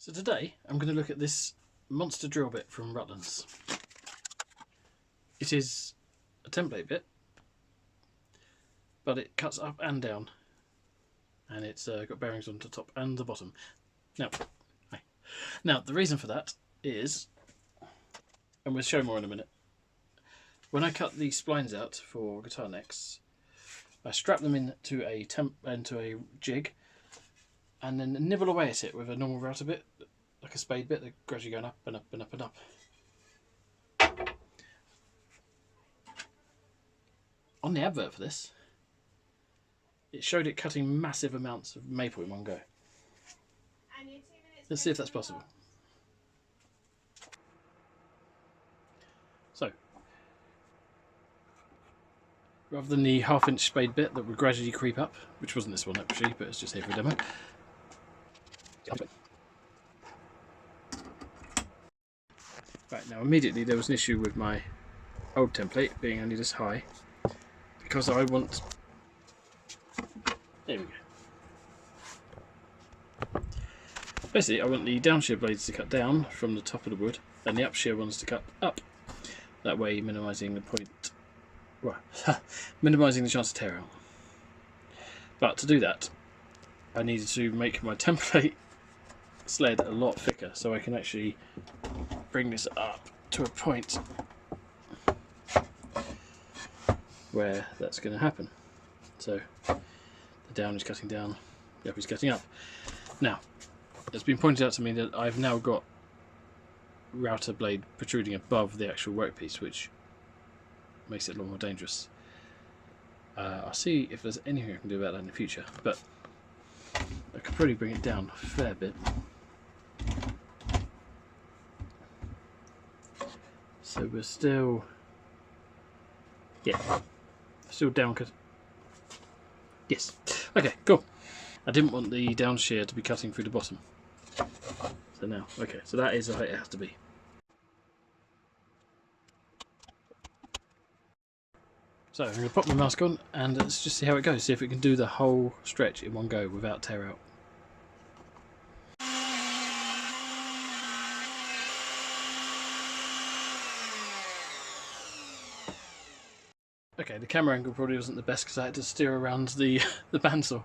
So today I'm going to look at this monster drill bit from Rutlands. It is a template bit, but it cuts up and down, and it's got bearings on the top and the bottom. Now the reason for that is, and we'll show more in a minute, when I cut the splines out for guitar necks, I strap them into a jig and then nibble away at it with a normal router bit, like a spade bit, that gradually going up and up and up and up. On the advert for this, it showed it cutting massive amounts of maple in one go. Let's see if that's possible. So, rather than the half-inch spade bit that would gradually creep up, which wasn't this one actually, but it's just here for a demo. Right, now immediately there was an issue with my old template being only this high, because I want... There we go. Basically, I want the down shear blades to cut down from the top of the wood, and the up shear ones to cut up. That way, minimising the point, well, minimising the chance of tear out. But to do that, I needed to make my template sled a lot thicker, so I can actually bring this up to a point where that's going to happen. So the down is cutting down, the up is cutting up. Now, it's been pointed out to me that I've now got router blade protruding above the actual workpiece, which makes it a lot more dangerous. I'll see if there's anything I can do about that in the future, but I could probably bring it down a fair bit. So we're still, still down cut. Yes. Okay, cool. I didn't want the down shear to be cutting through the bottom. So now, okay, so that is the height it has to be. So I'm going to pop my mask on and let's just see how it goes. See if it can do the whole stretch in one go without tear out. Okay, the camera angle probably wasn't the best because I had to steer around the bandsaw,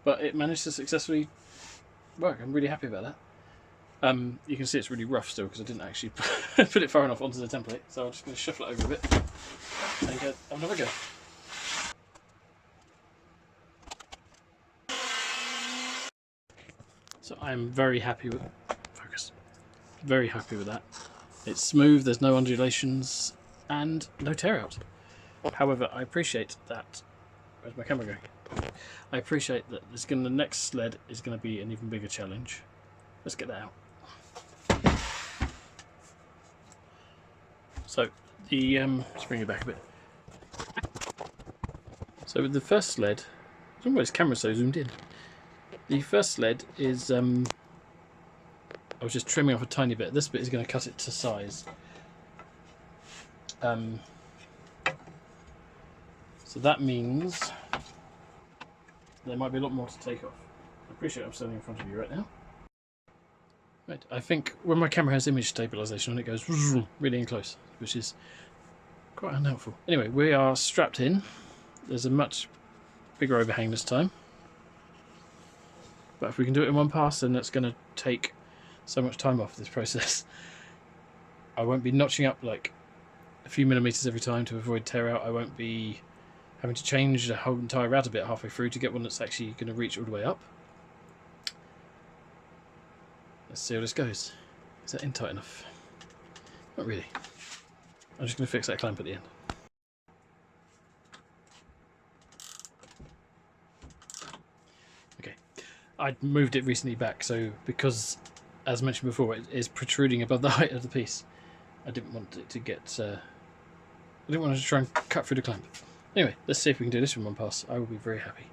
but it managed to successfully work. I'm really happy about that. You can see it's really rough still because I didn't actually put it far enough onto the template, so I'm just going to shuffle it over a bit and have another go. So I'm very happy with very happy with that. It's smooth, there's no undulations and no tear out. However, I appreciate that. Where's my camera going? I appreciate that the next sled is going to be an even bigger challenge. Let's get that out. So let's bring it back a bit. So with the first sled, I don't know why this camera's so zoomed in. The first sled is I was just trimming off a tiny bit. This bit is going to cut it to size. So that means there might be a lot more to take off. I appreciate I'm standing in front of you right now. Right, I think when my camera has image stabilisation on, it goes really in close, which is quite unhelpful. Anyway, we are strapped in. There's a much bigger overhang this time. But if we can do it in one pass, then that's going to take so much time off this process. I won't be notching up like a few millimetres every time to avoid tear out. I won't be having to change the whole entire router bit halfway through to get one that's actually going to reach all the way up. Let's see how this goes. Is that in tight enough? Not really. I'm just going to fix that clamp at the end. Okay, I'd moved it recently back, so because, as mentioned before, it is protruding above the height of the piece, I didn't want it to get... I didn't want to try and cut through the clamp. Anyway, let's see if we can do this in one pass. I will be very happy.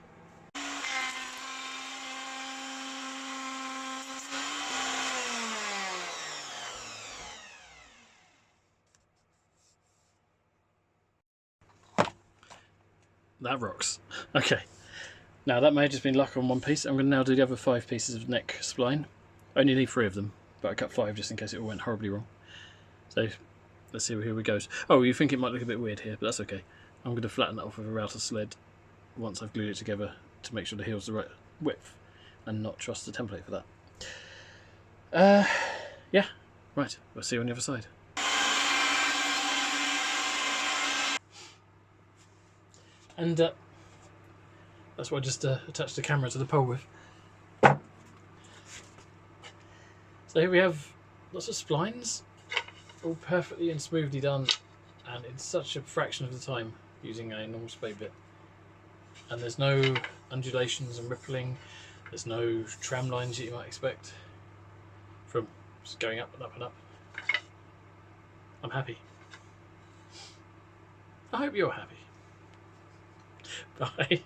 That rocks. Okay, now that may have just been luck on one piece. I'm going to now do the other 5 pieces of neck spline. I only need 3 of them, but I cut 5 just in case it all went horribly wrong. So let's see where it goes. Oh, you think it might look a bit weird here, but that's okay. I'm going to flatten that off with a router sled once I've glued it together to make sure the heel's the right width and not trust the template for that. Yeah, right, we'll see you on the other side. And that's what I just attached the camera to the pole with. So here we have lots of splines, all perfectly and smoothly done, and in such a fraction of the time using a normal spade bit. And there's no undulations and rippling, there's no tram lines that you might expect from just going up and up and up. I'm happy. I hope you're happy. Bye.